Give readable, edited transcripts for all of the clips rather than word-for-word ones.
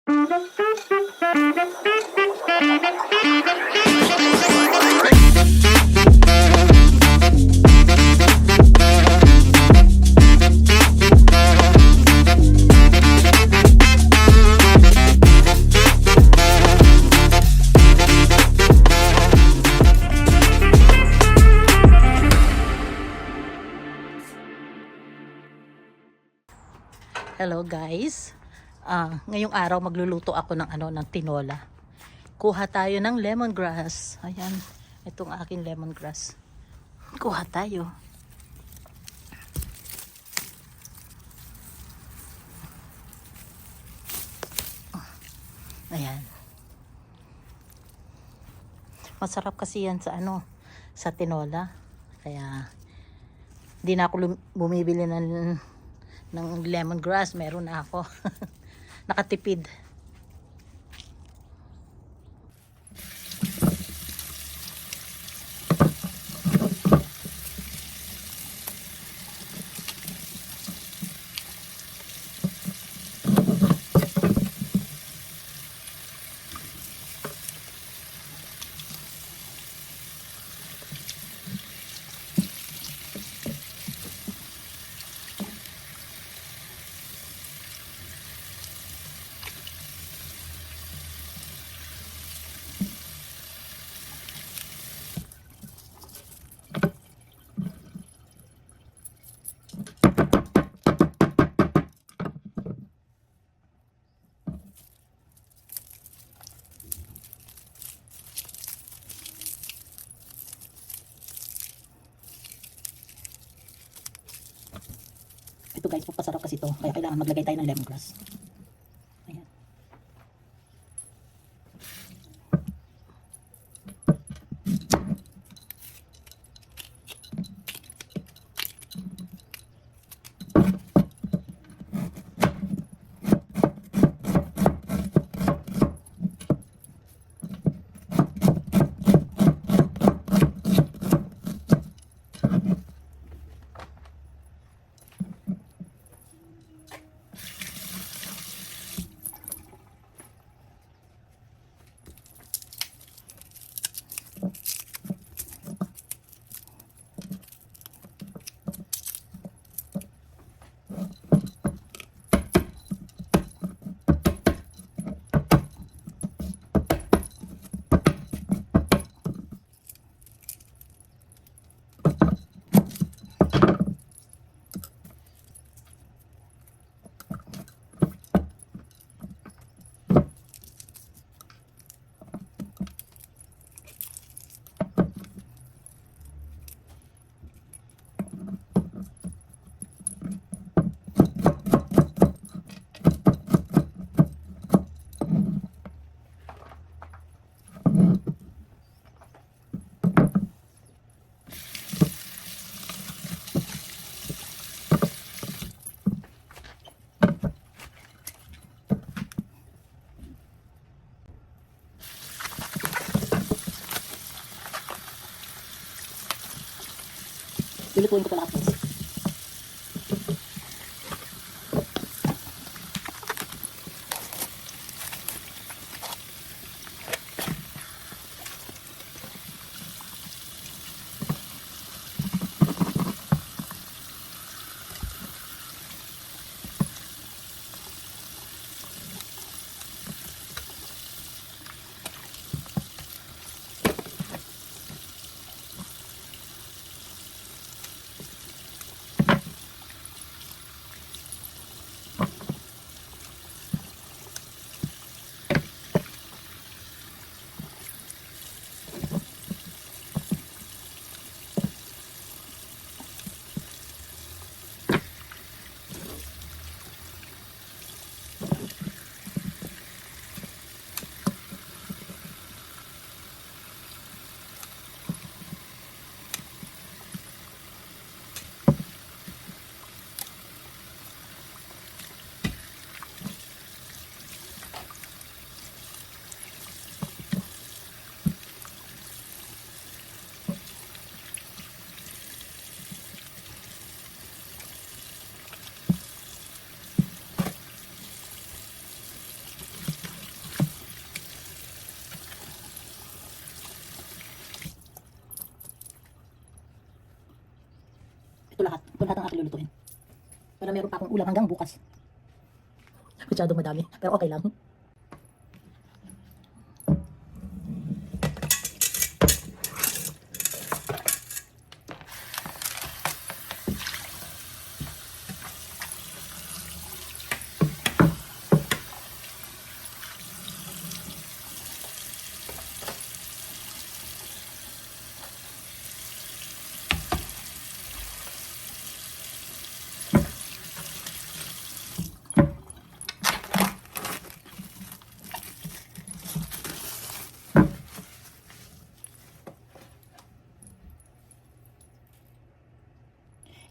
Hello guys, ngayong araw magluluto ako ng tinola. Kuha tayo ng lemongrass. Ayan, itong aking lemongrass. Kuha tayo. Ayan. Masarap kasi yan sa tinola. Kaya di na ako bumibili ng lemongrass, meron na ako. Nakatipid. Ito guys, papasarap kasi ito. Kaya kailangan maglagay tayo ng lemongrass. Ayan. Lulutuin ko ito lahat guys. lahat ng aking lulutuin. Para meron pa akong ulam hanggang bukas. Masyadong madami, pero okay lang.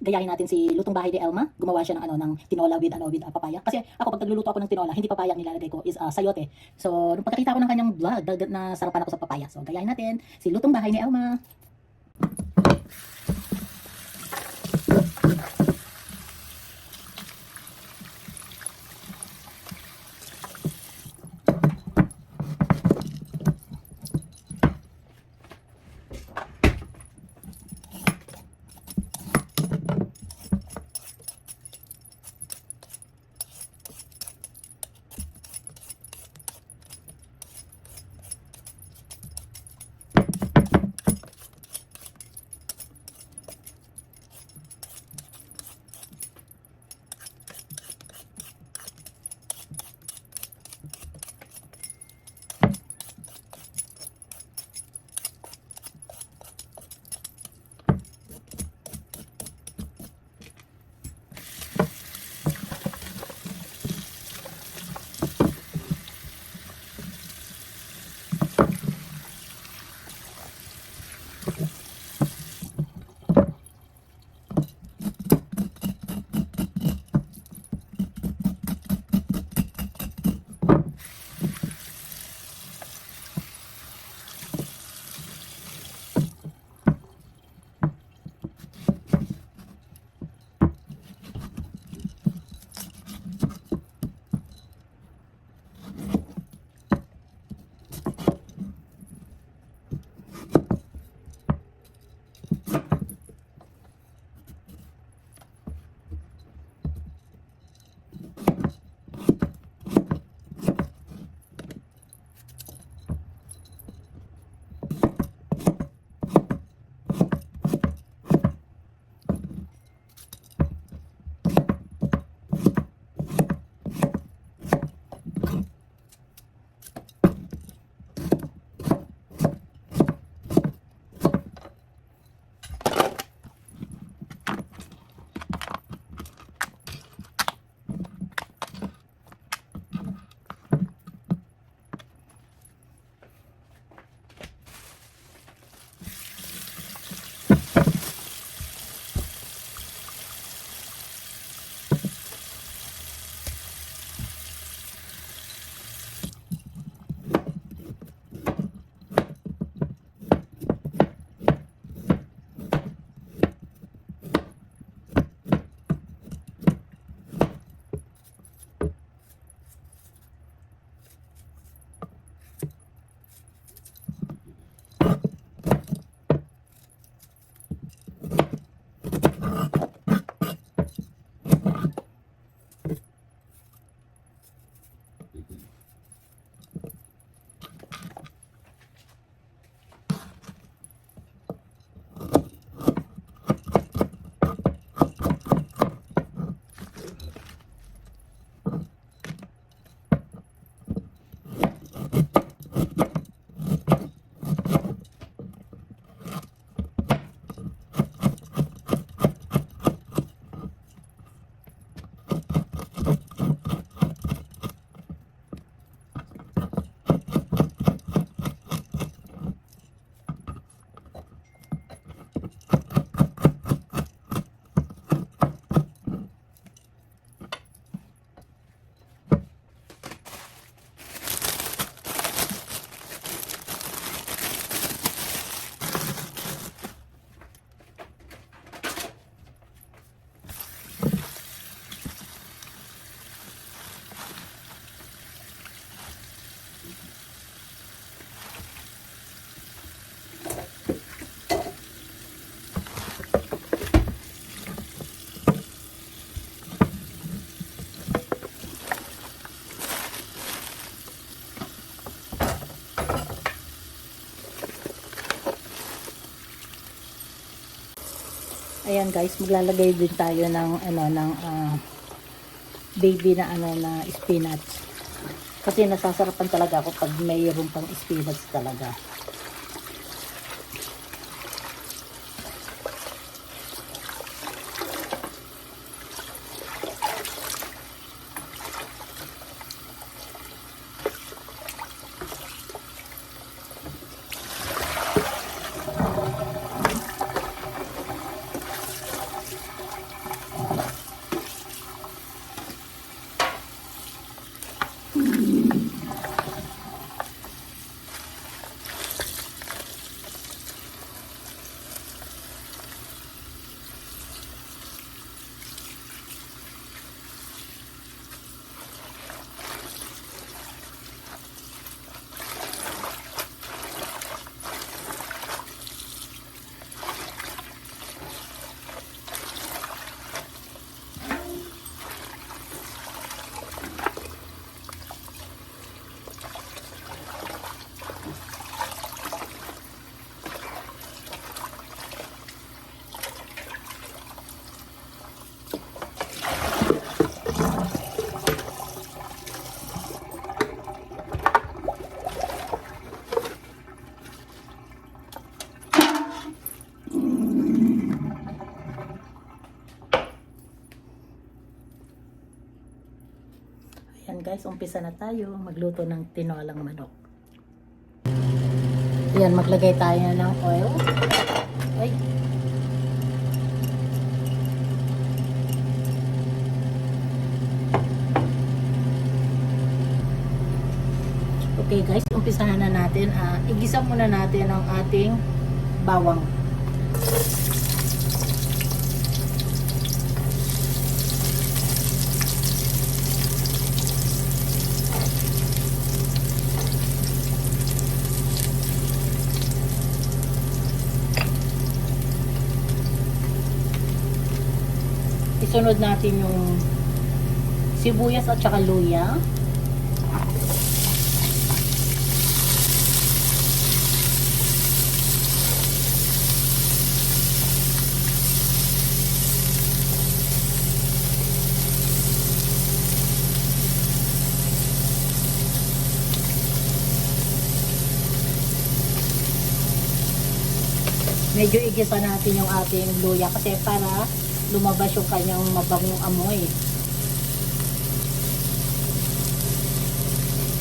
Gayahin natin si lutong bahay ni Elma. Gumawa siya ng ng tinola with papaya. Kasi ako pag nagluluto ako ng tinola, hindi papaya ang nilalagay ko, is sayote. So, nung pagkakita ko ng kanyang vlog, na sarapan ako sa papaya. So, gayahin natin si lutong bahay ni Elma. Ayan guys, maglalagay din tayo ng baby na na spinach. Kasi nasasarapan talaga ako pag mayroon pang spinach talaga. Ayan guys, umpisa na tayo magluto ng tinolang manok. Ayan, maglagay tayo ng oil. Ay. Okay guys, umpisahan na natin. Igisa muna natin ang ating bawang. Isunod natin yung sibuyas at saka luya. Medyo igisa natin yung ating luya kasi para lumabas yung kanyang mabangong amoy.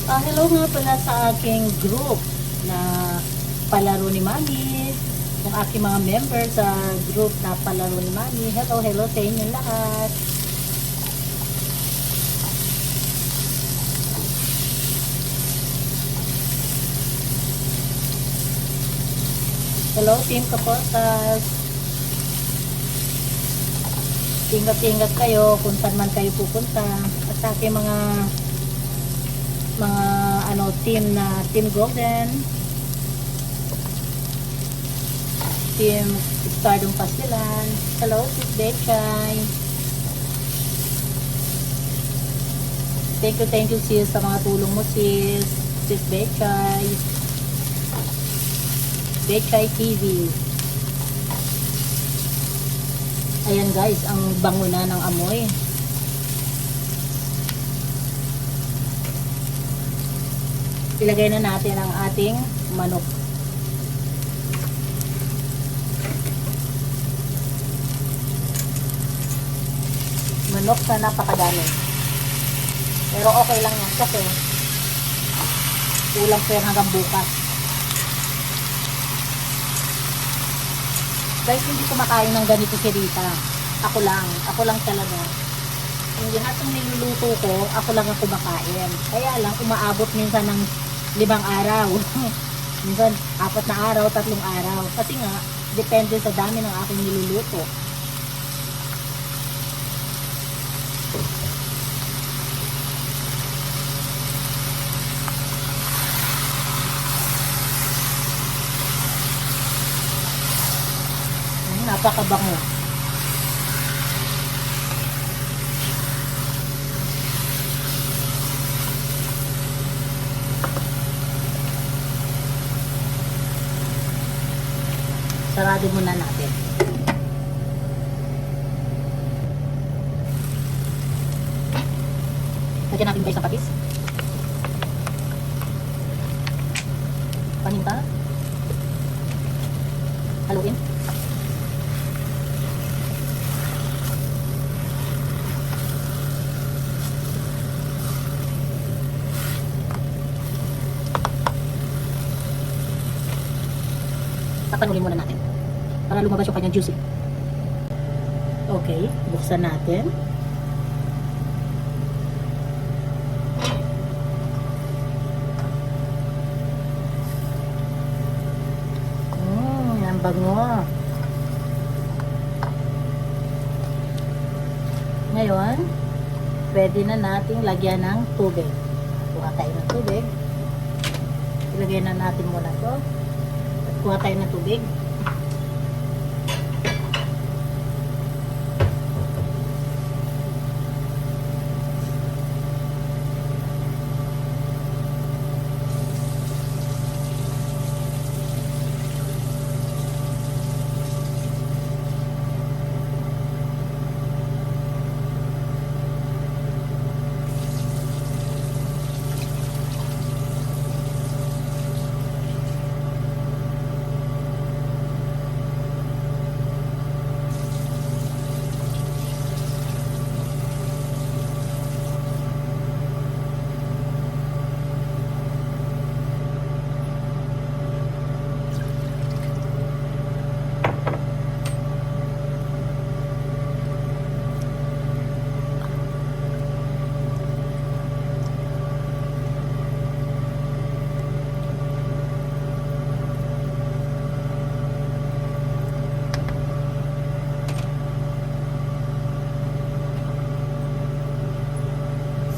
Hello nga pala sa aking group na Palaro ni Mami, yung aking mga members sa group na Palaro ni Mami. Hello sa inyo lahat. Hello Team Kapotas. Ingat-ingat kayo kung saan man kayo pupunta. At sa aking mga team na Team Golden, Team Stardom Pastilan. Hello Sis Bechay. Thank you sis sa mga tulong mo sis. Sis Bechay. Bechay TV. Ayan guys, ang bango na ng amoy. Ilagay na natin ang ating manok. Manok na napakadami. Pero okay lang yan kasi ulam pa yan hanggang bukas. Guys, hindi kumakain ng ganito si Rita. Ako lang talaga. Yung lahat ng niluluto ko, ako lang ang kumakain. Kaya lang, umaabot minsan ng 5 araw. Minsan, 4 na araw, 3 araw. Kasi nga, depende sa dami ng aking niluluto. Napakabango. Sarado muna natin. Lagyan natin guys ng patis. Paminta. Haluin. Tapanulin muna natin para lumabas yung kanyang juicy. Okay, buksan natin. Ang bango. Ngayon, pwede na nating lagyan ng tubig. Kuha tayo ng tubig. Ilagay na natin muna to. At kuha tayo ng tubig.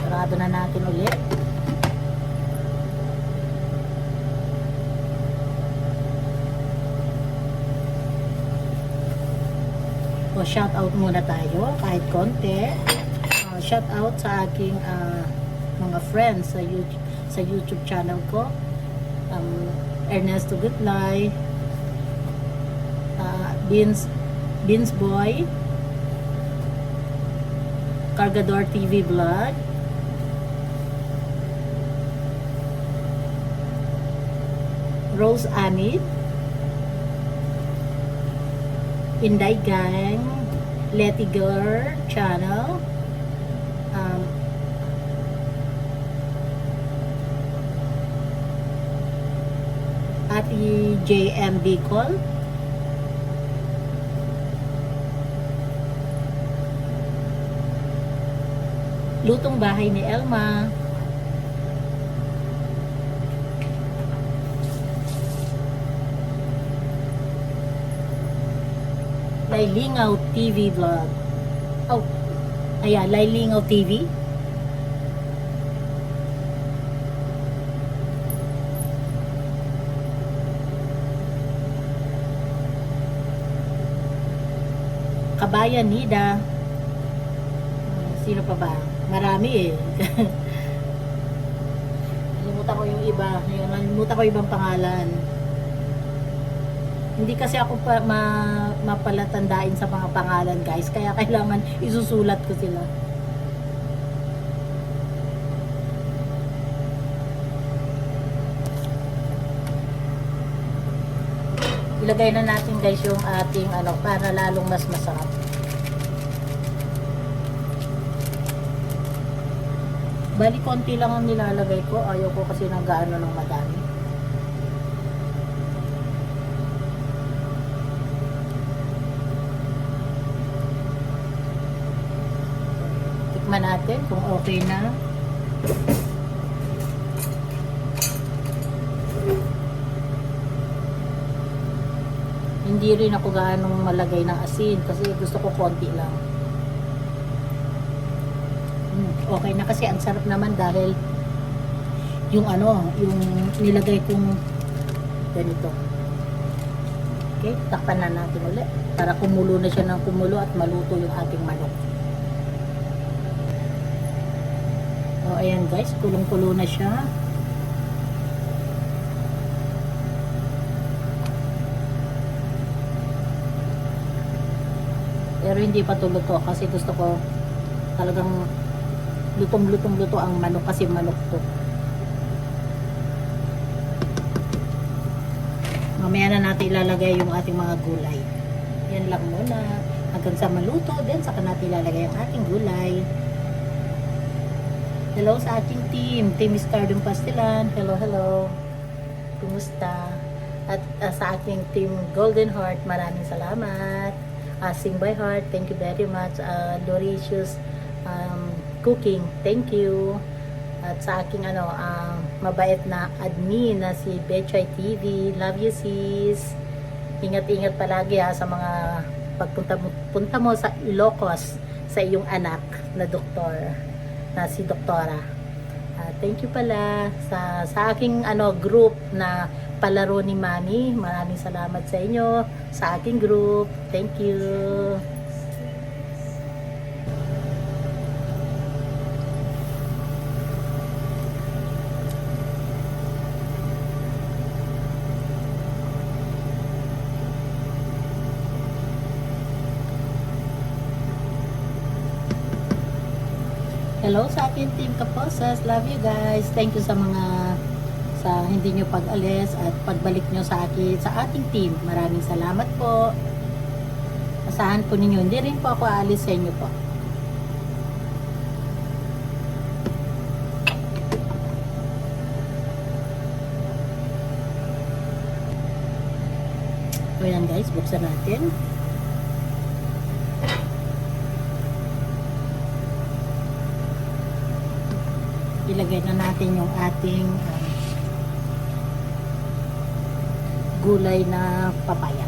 Sarado na natin ulit. O, shout out muna tayo kahit konti. Shout out sa aking mga friends sa YouTube channel ko. Ernesto Gutlay, Beans Boy, Cargador TV Vlog, Rose Anit, Inday Gang, Letty Girl Channel, Ati JM Bicol, Lutong Bahay ni Elma, Lailingaw TV Vlog. Oh, ayan, Lailingaw TV. Kabayan Nida. Sino pa ba? Marami eh. Nalimutan ko yung iba. Nalimutan ko yung ibang pangalan. Hindi kasi ako pa mapalatandain sa mga pangalan, guys. Kaya kailangan isusulat ko sila. Ilagay na natin, guys, yung ating para lalong mas masarap. Bali, konti lang ang nilalagay ko. Ayaw ko kasi ng gaano ng madami. Tikman natin kung okay na. Hindi rin ako gaanong malagay ng asin kasi gusto ko konti lang. Okay na kasi ang sarap naman dahil yung yung nilagay kong ganito. Okay, takpan na natin ulit para kumulo na siya ng kumulo at maluto yung ating manok. O ayan, guys, kulong-kulo na siya. Pero hindi pa tuluto kasi gusto ko talagang Lutong-luto ang manok kasi manok to. Mamaya na natin ilalagay yung ating mga gulay. Yan lang muna. Hanggang sa maluto, then saka natin ilalagay ang ating gulay. Hello sa ating team. Team Stardom Pastilan. Hello, hello. Kumusta? At sa ating team Golden Heart, maraming salamat. Sing by Heart, thank you very much. Doricious Cooking, thank you. At sa aking mabait na admin na si Betchay TV, love you sis. Ingat-ingat palagi sa mga pagpunta mo sa Ilocos sa iyong anak na doktor, na si Doktora. Thank you pala sa aking group na palaro ni Mami. Maraming salamat sa inyo sa aking group. Thank you. Hello sa aking team Kaposas. Love you guys. Thank you sa hindi nyo pag-alis at pagbalik nyo sa ating team. Maraming salamat po. Asahan po ninyo. Hindi rin po ako aalis sa inyo po. So yan guys, buksan natin. Ilagay na natin yung ating gulay na papaya.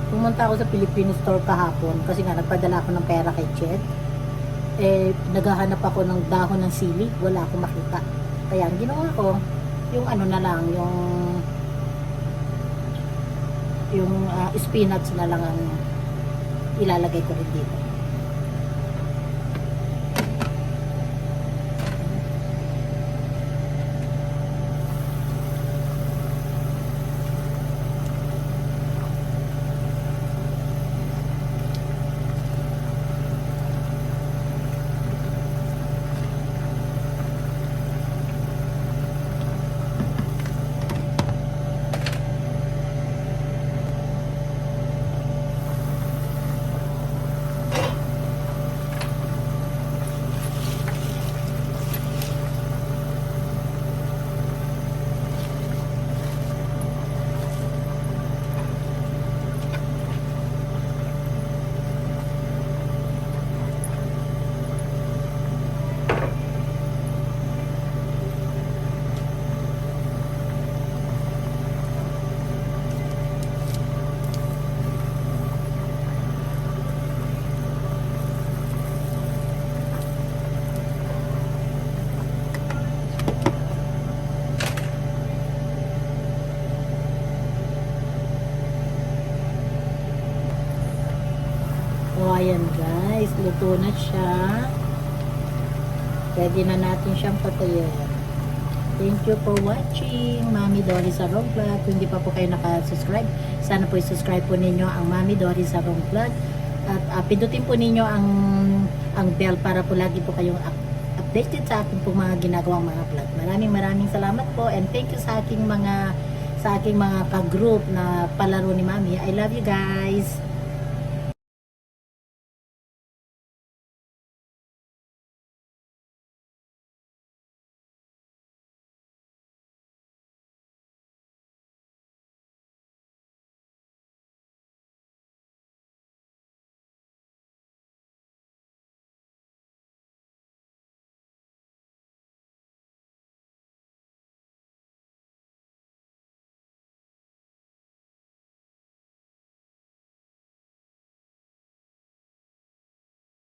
Pumunta ako sa Filipino store kahapon kasi nga nagpadala ako ng pera kay Ched. Naghahanap ako ng dahon ng sili, wala akong makita. Kaya ang ginawa ko, yung na lang, yung spinach na lang ang ilalagay ko rin dito. So, ayan guys, luto na siya. Pwede na natin siyang patayin. Thank you for watching Mami Dory Sarong Vlog. Kung hindi pa po kayo nakasubscribe, sana po i-subscribe po ninyo ang Mami Dory Sarong Vlog. At pindutin po ninyo ang bell para po lagi po kayong updated sa aking po mga ginagawang mga vlog. Maraming salamat po, and thank you sa aking mga ka-group na palaro ni Mami. I love you guys.